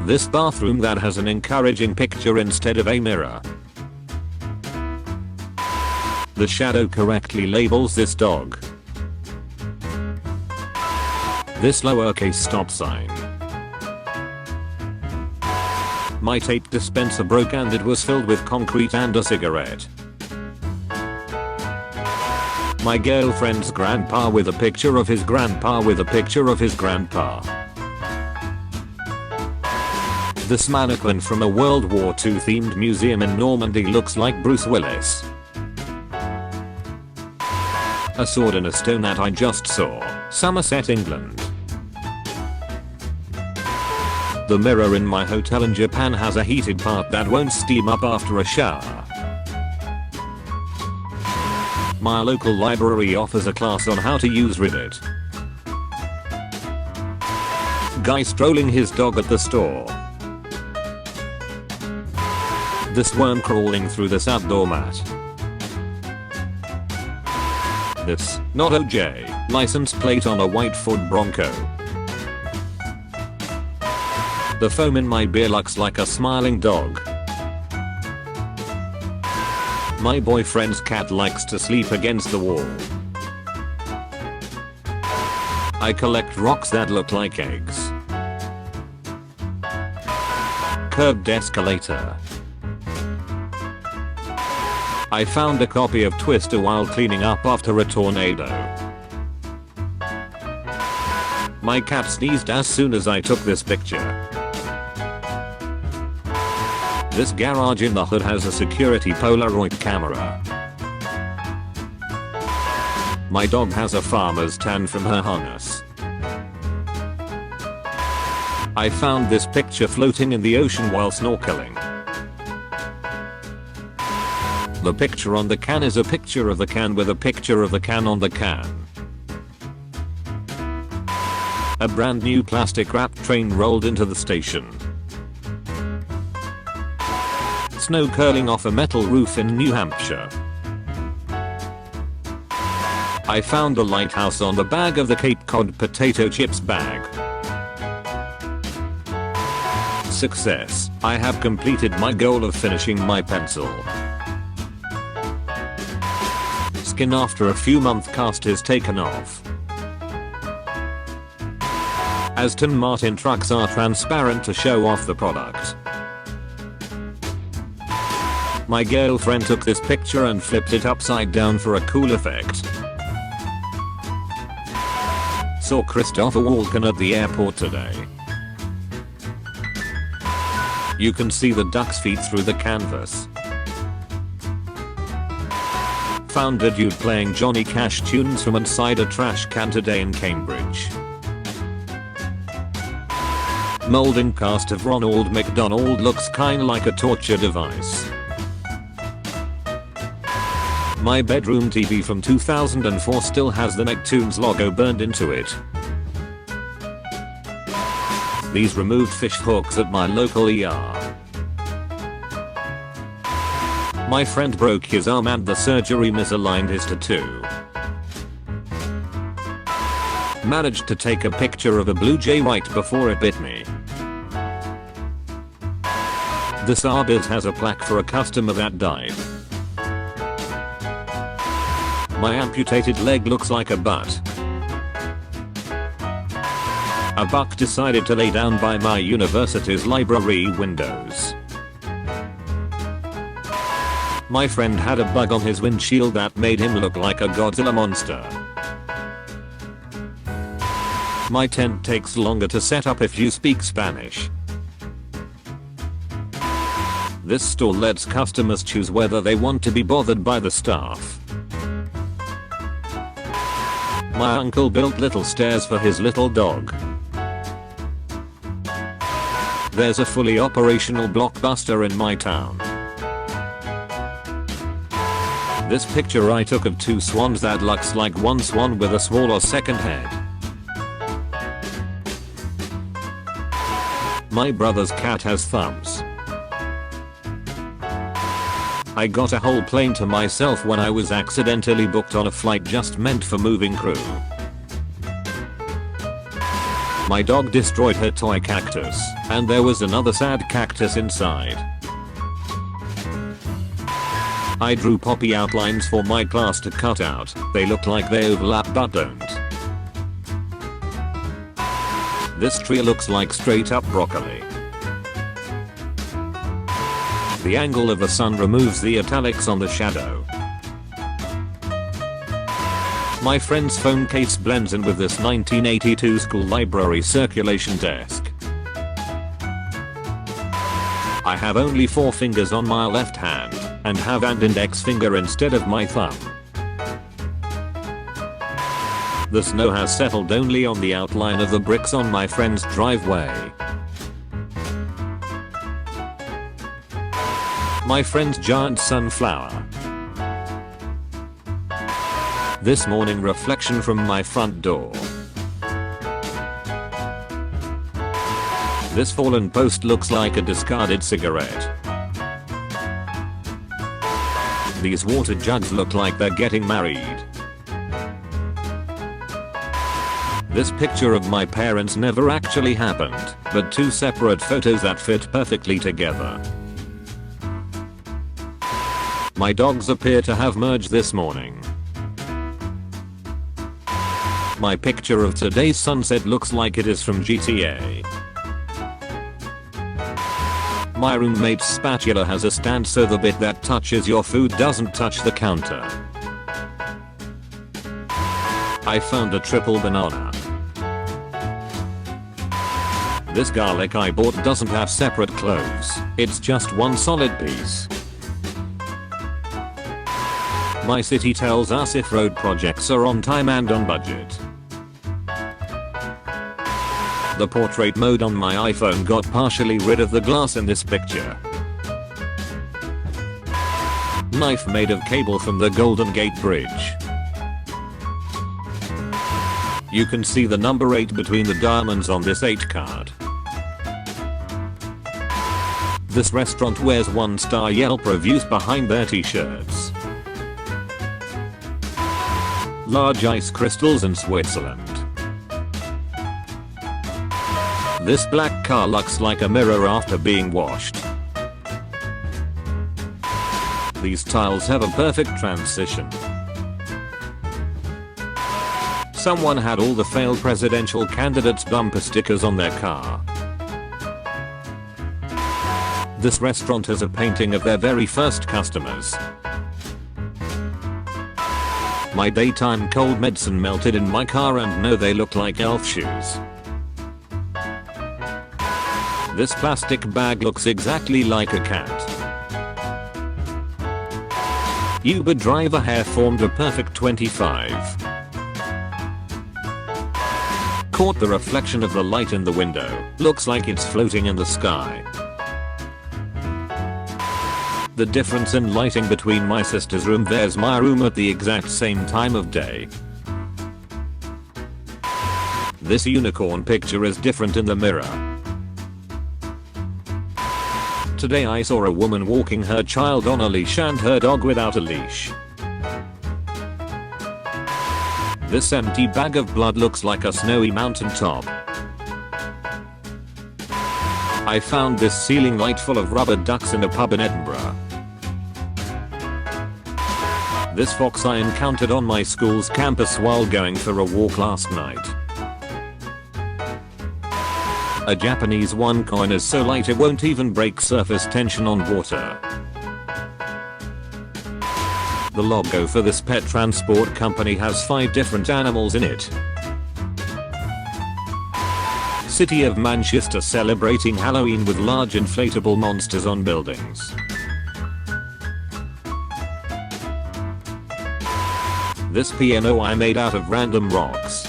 This bathroom that has an encouraging picture instead of a mirror. The shadow correctly labels this dog. This lowercase stop sign. My tape dispenser broke and it was filled with concrete and a cigarette. My girlfriend's grandpa with a picture of his grandpa with a picture of his grandpa. This mannequin from a World War II themed museum in Normandy looks like Bruce Willis. A sword and a stone that I just saw, Somerset, England. The mirror in my hotel in Japan has a heated part that won't steam up after a shower. My local library offers a class on how to use Reddit. Guy strolling his dog at the store. This worm crawling through this outdoor mat. This, not OJ, license plate on a white Ford Bronco. The foam in my beer looks like a smiling dog. My boyfriend's cat likes to sleep against the wall. I collect rocks that look like eggs. Curved escalator. I found a copy of Twister while cleaning up after a tornado. My cat sneezed as soon as I took this picture. This garage in the hood has a security Polaroid camera. My dog has a farmer's tan from her harness. I found this picture floating in the ocean while snorkeling. The picture on the can is a picture of the can with a picture of the can on the can. A brand new plastic wrap train rolled into the station. Snow curling off a metal roof in New Hampshire. I found the lighthouse on the bag of the Cape Cod potato chips bag. Success. I have completed my goal of finishing my pencil. Skin after a few month cast is taken off. Aston Martin trucks are transparent to show off the product. My girlfriend took this picture and flipped it upside down for a cool effect. Saw Christopher Walken at the airport today. You can see the duck's feet through the canvas. Found a dude playing Johnny Cash tunes from inside a trash can today in Cambridge. Molding cast of Ronald McDonald looks kinda like a torture device. My bedroom TV from 2004 still has the Nicktoons logo burned into it. These removed fish hooks at my local ER. My friend broke his arm and the surgery misaligned his tattoo. Managed to take a picture of a blue jay right before it bit me. This Arby's has a plaque for a customer that died. My amputated leg looks like a butt. A buck decided to lay down by my university's library windows. My friend had a bug on his windshield that made him look like a Godzilla monster. My tent takes longer to set up if you speak Spanish. This store lets customers choose whether they want to be bothered by the staff. My uncle built little stairs for his little dog. There's a fully operational Blockbuster in my town. This picture I took of two swans that looks like one swan with a smaller second head. My brother's cat has thumbs. I got a whole plane to myself when I was accidentally booked on a flight just meant for moving crew. My dog destroyed her toy cactus, and there was another sad cactus inside. I drew poppy outlines for my class to cut out. They look like they overlap but don't. This tree looks like straight up broccoli. The angle of the sun removes the italics on the shadow. My friend's phone case blends in with this 1982 school library circulation desk. I have only 4 fingers on my left hand, and have an index finger instead of my thumb. The snow has settled only on the outline of the bricks on my friend's driveway. My friend's giant sunflower. This morning reflection from my front door. This fallen post looks like a discarded cigarette. These water jugs look like they're getting married. This picture of my parents never actually happened, but 2 separate photos that fit perfectly together. My dogs appear to have merged this morning. My picture of today's sunset looks like it is from GTA. My roommate's spatula has a stand so the bit that touches your food doesn't touch the counter. I found a triple banana. This garlic I bought doesn't have separate cloves, it's just one solid piece. My city tells us if road projects are on time and on budget. The portrait mode on my iPhone got partially rid of the glass in this picture. Knife made of cable from the Golden Gate Bridge. You can see the number 8 between the diamonds on this 8 card. This restaurant wears 1-star Yelp reviews behind their t-shirts. Large ice crystals in Switzerland. This black car looks like a mirror after being washed. These tiles have a perfect transition. Someone had all the failed presidential candidates' bumper stickers on their car. This restaurant has a painting of their very first customers. My daytime cold medicine melted in my car and no, they look like elf shoes. This plastic bag looks exactly like a cat. Uber driver hair formed a perfect 25. Caught the reflection of the light in the window, looks like it's floating in the sky. The difference in lighting between my sister's room, there's my room at the exact same time of day. This unicorn picture is different in the mirror. Today I saw a woman walking her child on a leash and her dog without a leash. This empty bag of blood looks like a snowy mountain top. I found this ceiling light full of rubber ducks in a pub in Edinburgh. This fox I encountered on my school's campus while going for a walk last night. A Japanese 1 coin is so light it won't even break surface tension on water. The logo for this pet transport company has 5 different animals in it. City of Manchester celebrating Halloween with large inflatable monsters on buildings. This piano I made out of random rocks.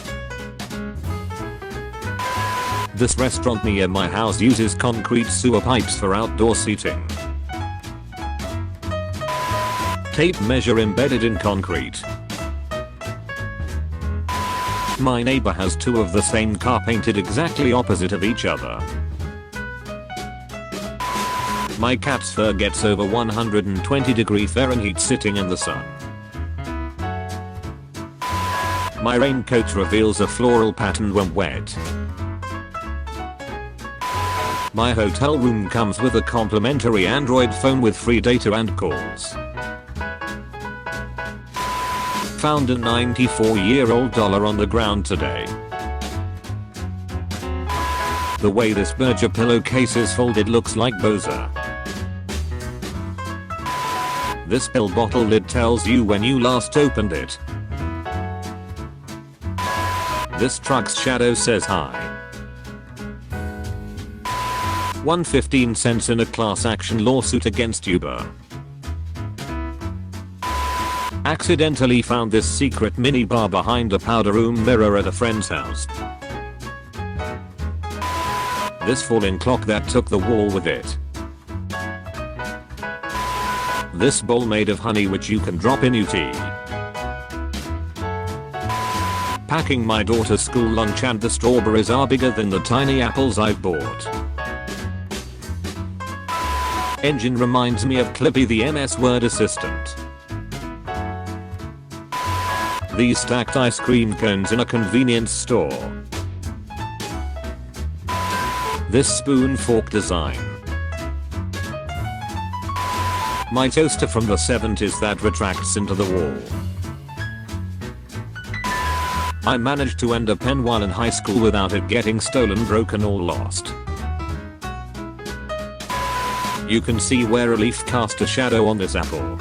This restaurant near my house uses concrete sewer pipes for outdoor seating. Tape measure embedded in concrete. My neighbor has 2 of the same car painted exactly opposite of each other. My cat's fur gets over 120°F sitting in the sun. My raincoat reveals a floral pattern when wet. My hotel room comes with a complimentary Android phone with free data and calls. Found a 94-year-old dollar on the ground today. The way this Berger pillowcase is folded looks like Boza. This pill bottle lid tells you when you last opened it. This truck's shadow says hi. 115 cents in a class action lawsuit against Uber. Accidentally found this secret mini bar behind a powder room mirror at a friend's house. This falling clock that took the wall with it. This bowl made of honey which you can drop in your tea. Packing my daughter's school lunch and the strawberries are bigger than the tiny apples I've bought. Engine reminds me of Clippy the MS Word assistant. These stacked ice cream cones in a convenience store. This spoon fork design. My toaster from the 70s that retracts into the wall. I managed to end a pen while in high school without it getting stolen, broken or lost. You can see where a leaf cast a shadow on this apple.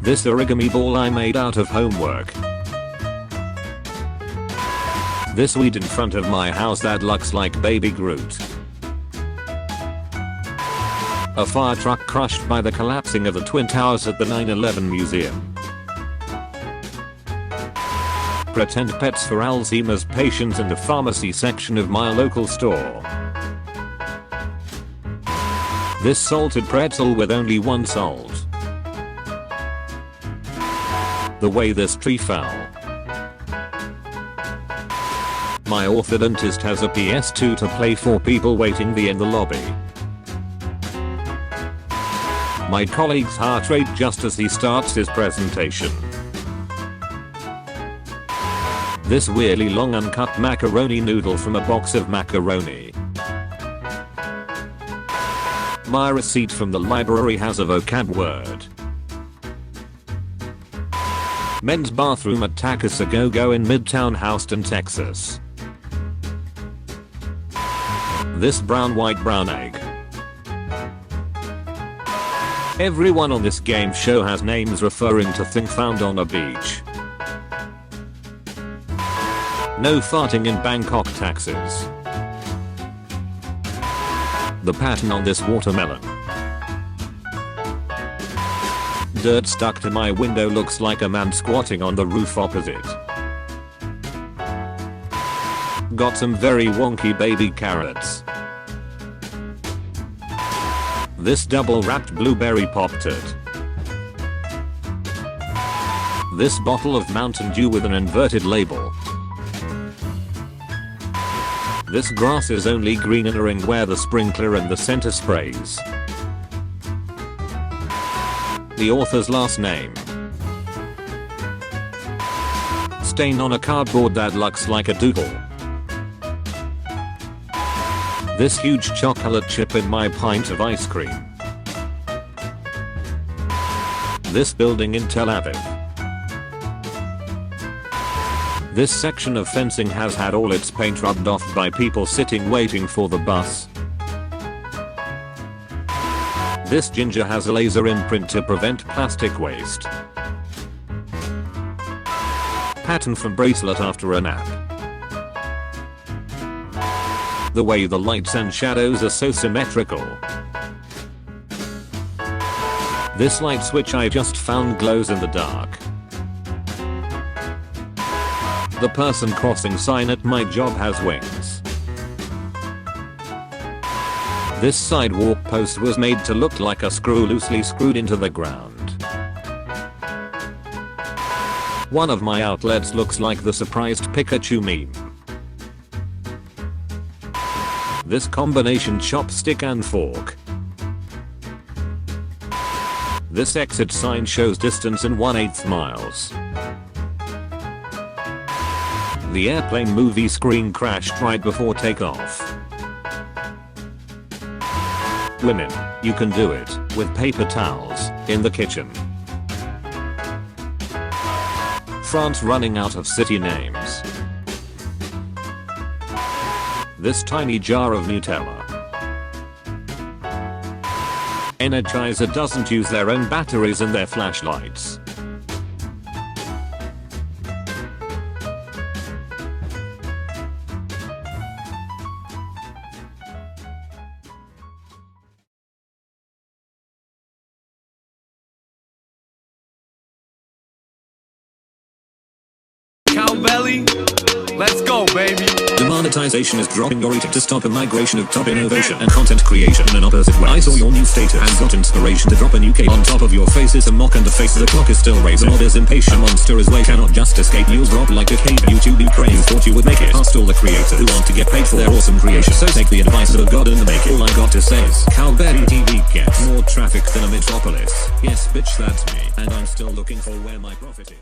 This origami ball I made out of homework. This weed in front of my house that looks like baby Groot. A fire truck crushed by the collapsing of the Twin Towers at the 9/11 museum. Pretend pets for Alzheimer's patients in the pharmacy section of my local store. This salted pretzel with only one salt. The way this tree fell. My orthodontist has a PS2 to play for people waiting in the lobby. My colleague's heart rate just as he starts his presentation. This weirdly long uncut macaroni noodle from a box of macaroni. My receipt from the library has a vocab word. Men's bathroom at Tacos A Go-Go in Midtown Houston, Texas. This brown egg. Everyone on this game show has names referring to things found on a beach. No farting in Bangkok taxes. The pattern on this watermelon. Dirt stuck to my window looks like a man squatting on the roof opposite. Got some very wonky baby carrots. This double wrapped blueberry Pop-Tart. This bottle of Mountain Dew with an inverted label. This grass is only green in a ring where the sprinkler and the center sprays. The author's last name. Stain on a cardboard that looks like a doodle. This huge chocolate chip in my pint of ice cream. This building in Tel Aviv. This section of fencing has had all its paint rubbed off by people sitting waiting for the bus. This ginger has a laser imprint to prevent plastic waste. Pattern from bracelet after a nap. The way the lights and shadows are so symmetrical. This light switch I just found glows in the dark. The person crossing sign at my job has wings. This sidewalk post was made to look like a screw loosely screwed into the ground. One of my outlets looks like the surprised Pikachu meme. This combination chopstick and fork. This exit sign shows distance in 1/8 miles. The airplane movie screen crashed right before takeoff. Women, you can do it with paper towels in the kitchen. France running out of city names. This tiny jar of Nutella. Energizer doesn't use their own batteries in their flashlights. Cowbelly, let's go, baby. Demonetization is dropping your eating to stop a migration of top innovation and content creation in an opposite way. I saw your new status and got inspiration to drop a new cape on top of your face. Is a mock and the face of the clock is still raising. The mob is impatient, a monster is way cannot just escape. News drop like a cave. YouTube Ukraine, you thought you would make it. Asked all the creators who want to get paid for their awesome creation. So take the advice of a god and make it. All I got to say is Cowbelly TV gets more traffic than a metropolis. Yes bitch, that's me. And I'm still looking for where my profit is.